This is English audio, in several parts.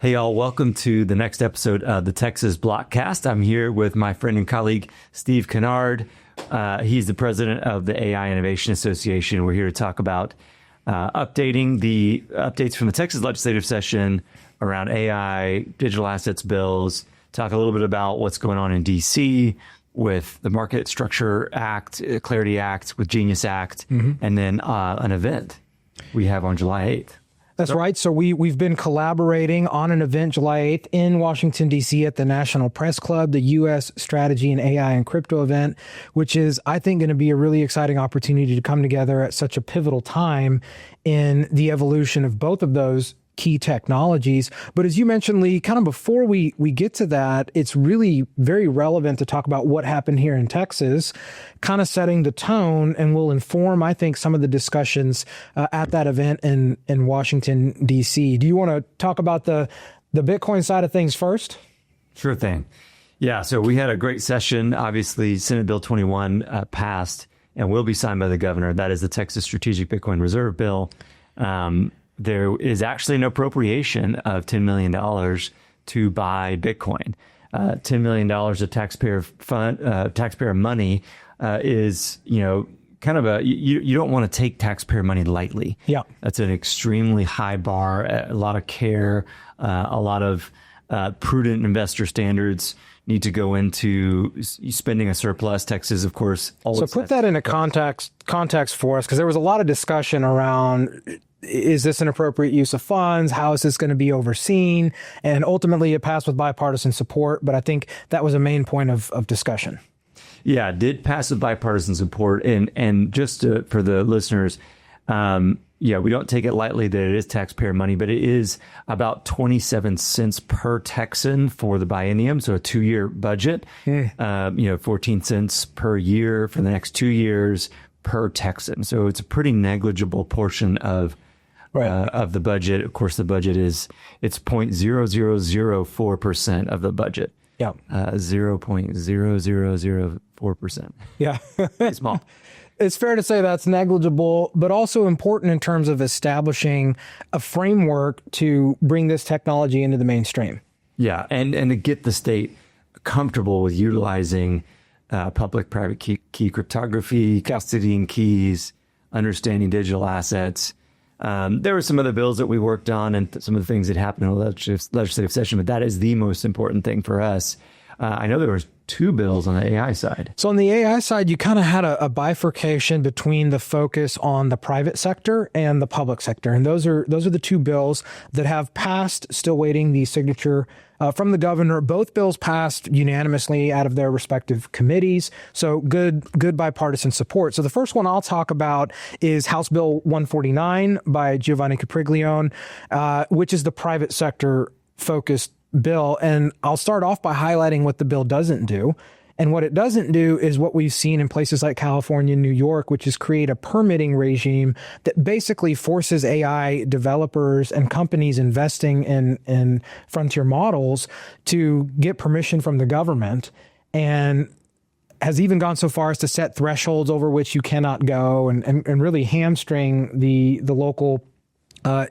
Hey, y'all. Welcome to the next episode of the Texas Blockcast. I'm here with my friend and colleague, Steve Kinard. He's the president of the AI Innovation Association. We're here to talk about updating the updates from the Texas legislative session around AI, digital assets bills, talk a little bit about what's going on in D.C. with the Market Structure Act, Clarity Act, with Genius Act, and then an event we have on July 8th. That's right. So we've been collaborating on an event July 8th in Washington, D.C. at the National Press Club, the U.S. Strategy and AI and Crypto event, which is, I think, going to be a really exciting opportunity to come together at such a pivotal time in the evolution of both of those key technologies. But as you mentioned, Lee, kind of before we get to that, it's really very relevant to talk about what happened here in Texas, kind of setting the tone, and will inform, I think, some of the discussions at that event in Washington, D.C. Do you want to talk about the Bitcoin side of things first? Sure thing. Yeah, so we had a great session. Obviously, Senate Bill 21 passed and will be signed by the governor. That is the Texas Strategic Bitcoin Reserve Bill. There is actually an appropriation of $10 million to buy Bitcoin. $10 million of taxpayer money is, kind of you don't want to take taxpayer money lightly. Yeah. That's an extremely high bar, a lot of care, a lot of prudent investor standards need to go into spending a surplus. Texas, of course, always. So put that into context for us, because there was a lot of discussion around, is this an appropriate use of funds? How is this going to be overseen? And ultimately, it passed with bipartisan support. But I think that was a main point of discussion. Yeah, it did pass with bipartisan support. And just for the listeners, we don't take it lightly that it is taxpayer money, but it is about 27 cents per Texan for the biennium, so a 2-year budget. 14 cents per year for the next 2 years per Texan. So it's a pretty negligible portion of the budget. Of course, the budget it's 0.0004% of the budget. Yeah. 0.0004%. Yeah. Pretty small. It's fair to say that's negligible, but also important in terms of establishing a framework to bring this technology into the mainstream. Yeah, and to get the state comfortable with utilizing public-private key cryptography, custodying keys, understanding digital assets. There were some other bills that we worked on and some of the things that happened in the legislative session, but that is the most important thing for us. I know there was 2 bills on the AI side. So on the AI side, you kind of had a bifurcation between the focus on the private sector and the public sector. And those are the 2 bills that have passed, still waiting the signature from the governor. Both bills passed unanimously out of their respective committees. So good bipartisan support. So the first one I'll talk about is House Bill 149 by Giovanni Capriglione, which is the private sector focused bill. And I'll start off by highlighting what the bill doesn't do. And what it doesn't do is what we've seen in places like California and New York, which is create a permitting regime that basically forces AI developers and companies investing in frontier models to get permission from the government, and has even gone so far as to set thresholds over which you cannot go and really hamstring the local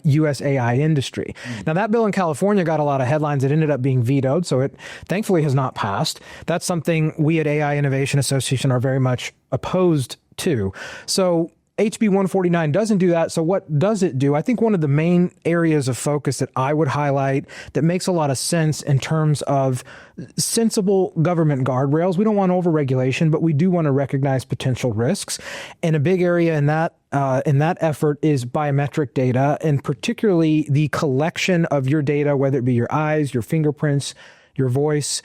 U.S. AI industry. Now, that bill in California got a lot of headlines. It ended up being vetoed, so it thankfully has not passed. That's something we at AI Innovation Association are very much opposed to. So HB 149 doesn't do that. So what does it do? I think one of the main areas of focus that I would highlight that makes a lot of sense in terms of sensible government guardrails. We don't want overregulation, but we do want to recognize potential risks. And a big area in that effort is biometric data, and particularly the collection of your data, whether it be your eyes, your fingerprints, your voice,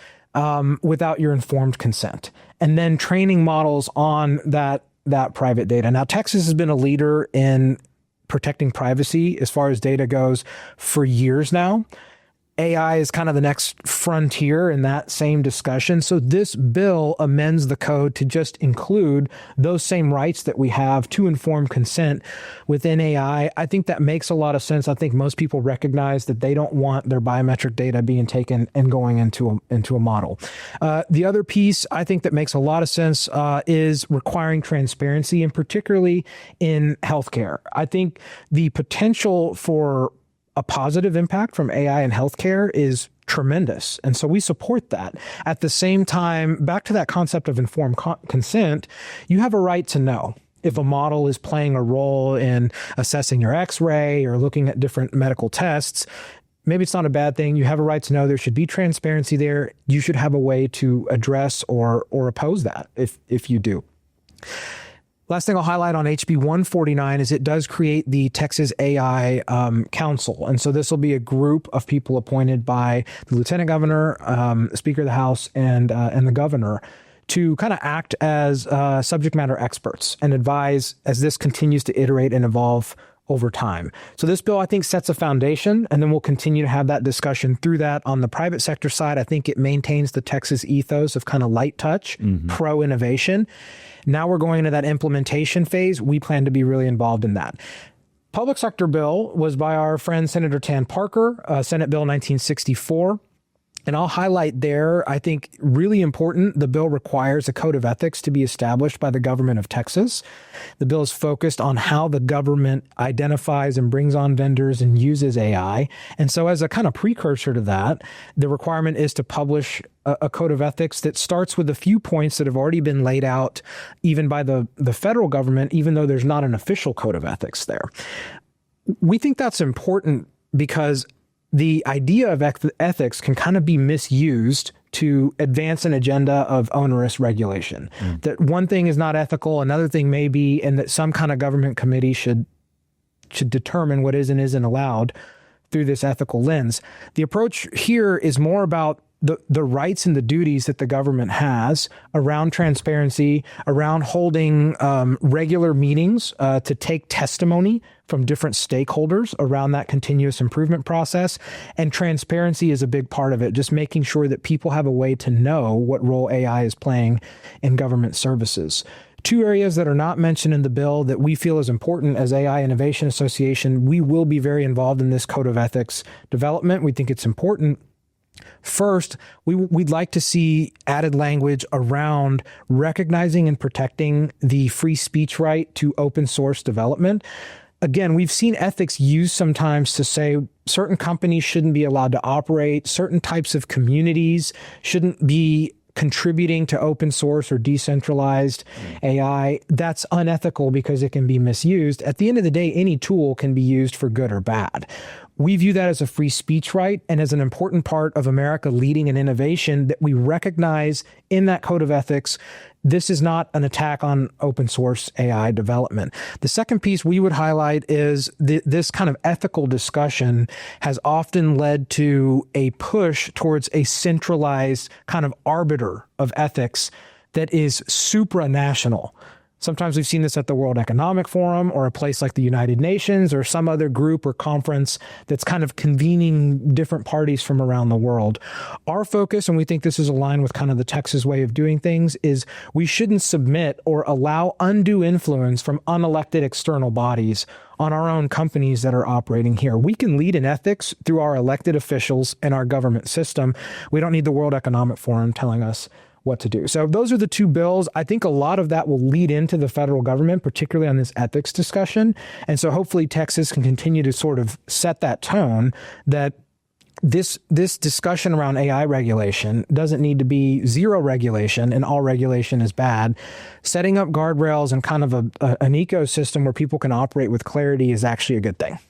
without your informed consent, and then training models on that private data. Now, Texas has been a leader in protecting privacy as far as data goes for years now. AI is kind of the next frontier in that same discussion. So this bill amends the code to just include those same rights that we have to informed consent within AI. I think that makes a lot of sense. I think most people recognize that they don't want their biometric data being taken and going into a model. The other piece I think that makes a lot of sense is requiring transparency, and particularly in healthcare. I think the potential for a positive impact from AI in healthcare is tremendous. And so we support that. At the same time, back to that concept of informed consent, you have a right to know if a model is playing a role in assessing your x-ray or looking at different medical tests. Maybe it's not a bad thing. You have a right to know. There should be transparency there. You should have a way to address or oppose that if you do. Last thing I'll highlight on HB 149 is it does create the Texas AI Council. And so this will be a group of people appointed by the Lieutenant Governor, Speaker of the House, and the Governor to kind of act as subject matter experts and advise as this continues to iterate and evolve over time. So this bill, I think, sets a foundation, and then we'll continue to have that discussion through that. On the private sector side, I think it maintains the Texas ethos of kind of light touch, pro-innovation. Now we're going into that implementation phase. We plan to be really involved in that. Public sector bill was by our friend Senator Tan Parker, Senate Bill 1964. And I'll highlight there, I think, really important, the bill requires a code of ethics to be established by the government of Texas. The bill is focused on how the government identifies and brings on vendors and uses AI. And so as a kind of precursor to that, the requirement is to publish a code of ethics that starts with a few points that have already been laid out even by the federal government, even though there's not an official code of ethics there. We think that's important because the idea of ethics can kind of be misused to advance an agenda of onerous regulation. That one thing is not ethical, another thing may be, and that some kind of government committee should determine what is and isn't allowed through this ethical lens. The approach here is more about the rights and the duties that the government has around transparency, around holding regular meetings to take testimony from different stakeholders around that continuous improvement process. And transparency is a big part of it, just making sure that people have a way to know what role AI is playing in government services. Two areas that are not mentioned in the bill that we feel is important as AI Innovation Association, we will be very involved in this code of ethics development. We think it's important. First, we'd like to see added language around recognizing and protecting the free speech right to open source development. Again, we've seen ethics used sometimes to say certain companies shouldn't be allowed to operate, certain types of communities shouldn't be contributing to open source or decentralized AI. That's unethical because it can be misused. At the end of the day, any tool can be used for good or bad. We view that as a free speech right and as an important part of America leading in innovation that we recognize in that code of ethics. This is not an attack on open source AI development. The second piece we would highlight is this kind of ethical discussion has often led to a push towards a centralized kind of arbiter of ethics that is supranational. Sometimes we've seen this at the World Economic Forum or a place like the United Nations or some other group or conference that's kind of convening different parties from around the world. Our focus, and we think this is aligned with kind of the Texas way of doing things, is we shouldn't submit or allow undue influence from unelected external bodies on our own companies that are operating here. We can lead in ethics through our elected officials and our government system. We don't need the World Economic Forum telling us what to do. So those are the two bills. I think a lot of that will lead into the federal government, particularly on this ethics discussion. And so hopefully Texas can continue to sort of set that tone that this discussion around AI regulation doesn't need to be zero regulation and all regulation is bad. Setting up guardrails and kind of an ecosystem where people can operate with clarity is actually a good thing.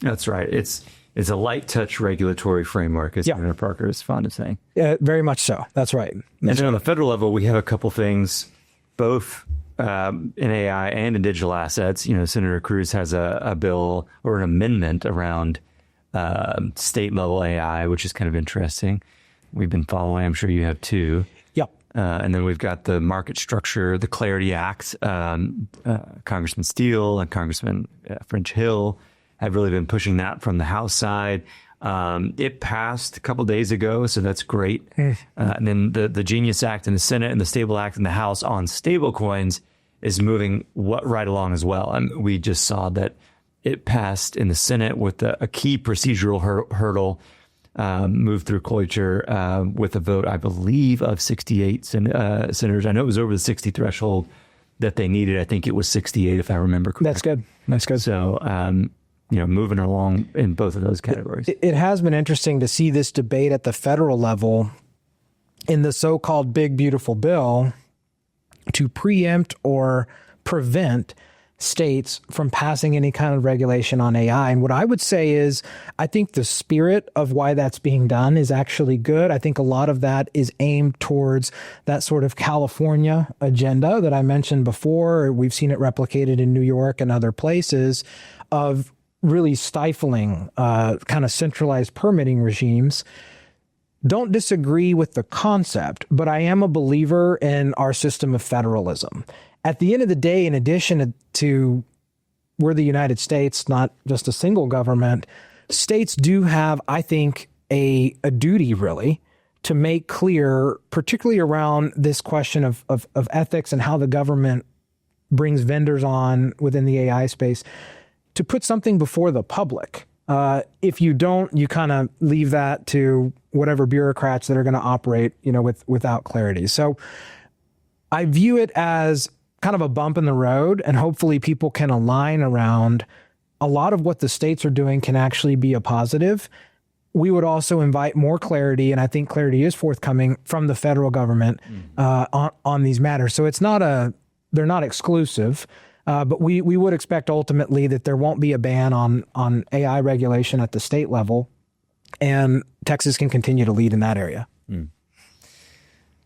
That's right. It's a light touch regulatory framework, as Senator Parker is fond of saying. Very much so. That's right. And then on the federal level, we have a couple things, both in AI and in digital assets. You know, Senator Cruz has a bill or an amendment around state level AI, which is kind of interesting. We've been following. I'm sure you have too. Yep. And then we've got the market structure, the Clarity Act. Congressman Steele and Congressman French Hill have really been pushing that from the House side. It passed a couple days ago, so that's great. And then the Genius Act in the Senate and the Stable Act in the House on stable coins is moving right along as well. And we just saw that it passed in the Senate with a key procedural hurdle, moved through cloture with a vote, I believe, of 68 senators. I know it was over the 60 threshold that they needed. I think it was 68, if I remember correctly. That's good. That's good. So moving along in both of those categories. It has been interesting to see this debate at the federal level in the so-called big, beautiful bill to preempt or prevent states from passing any kind of regulation on AI. And what I would say is, I think the spirit of why that's being done is actually good. I think a lot of that is aimed towards that sort of California agenda that I mentioned before. We've seen it replicated in New York and other places of really stifling kind of centralized permitting regimes. Don't disagree with the concept, but I am a believer in our system of federalism. At the end of the day, in addition to we're the United States, not just a single government, states do have, I think, a duty really to make clear, particularly around this question of ethics and how the government brings vendors on within the AI space, to put something before the public. If you don't, you kind of leave that to whatever bureaucrats that are going to operate, without clarity. So I view it as kind of a bump in the road, and hopefully people can align around a lot of what the states are doing can actually be a positive. We would also invite more clarity, and I think clarity is forthcoming from the federal government on these matters. So they're not exclusive. But we would expect ultimately that there won't be a ban on AI regulation at the state level, and Texas can continue to lead in that area.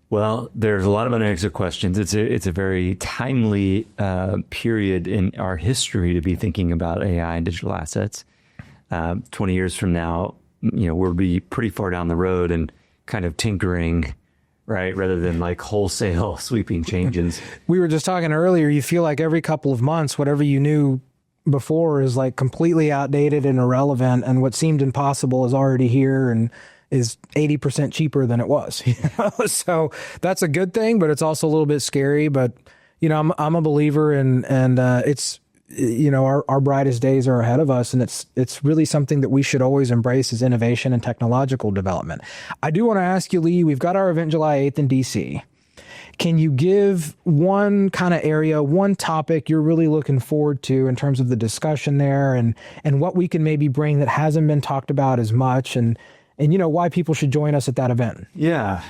Well, there's a lot of unanswered questions. It's a very timely period in our history to be thinking about AI and digital assets. 20 years from now, we'll be pretty far down the road and kind of tinkering, right? Rather than like wholesale sweeping changes. We were just talking earlier, you feel like every couple of months, whatever you knew before is like completely outdated and irrelevant. And what seemed impossible is already here and is 80% cheaper than it was. So that's a good thing, but it's also a little bit scary. But, I'm a believer and it's, our brightest days are ahead of us, and it's really something that we should always embrace as innovation and technological development. I do want to ask you, Lee, we've got our event July 8th in DC. Can you give one kind of area, one topic you're really looking forward to in terms of the discussion there and what we can maybe bring that hasn't been talked about as much and why people should join us at that event? Yeah.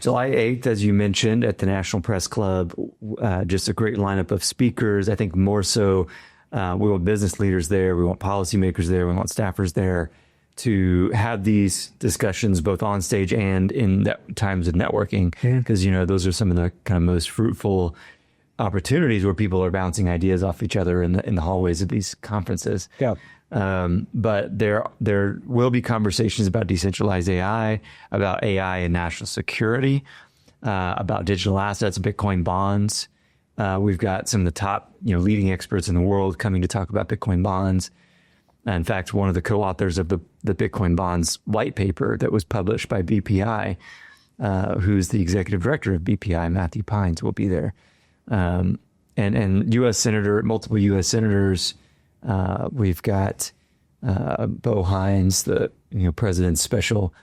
July 8th, as you mentioned, at the National Press Club, just a great lineup of speakers. I think more so we want business leaders there. We want policymakers there. We want staffers there to have these discussions both on stage and in times of networking, because, those are some of the kind of most fruitful opportunities where people are bouncing ideas off each other in the hallways of these conferences. Yeah. But there will be conversations about decentralized AI, about AI and national security, about digital assets, Bitcoin bonds. We've got some of the top, leading experts in the world coming to talk about Bitcoin bonds. In fact, one of the co-authors of the Bitcoin bonds white paper that was published by BPI, who's the executive director of BPI, Matthew Pines, will be there. And multiple U.S. senators. We've got Bo Hines, the president's special.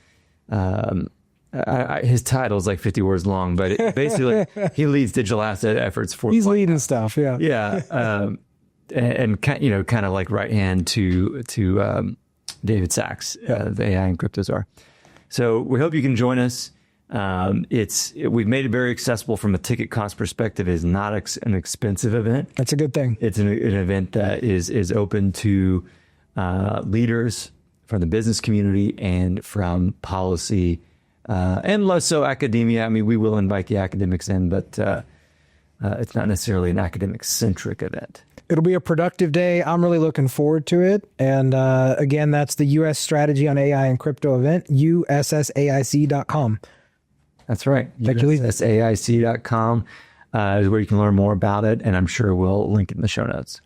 His title is like 50 words long, but basically he leads digital asset efforts for. He's leading stuff, yeah, yeah, and kind of like right hand to David Sachs, the AI and crypto czar. So we hope you can join us. We've made it very accessible from a ticket cost perspective. It is not an expensive event. That's a good thing. It's an event that is open to leaders from the business community and from policy, and less so academia. I mean, we will invite the academics in, but it's not necessarily an academic-centric event. It'll be a productive day. I'm really looking forward to it. And again, that's the U.S. Strategy on AI and Crypto event, ussaic.com. That's right. ussaic.com is where you can learn more about it, and I'm sure we'll link it in the show notes.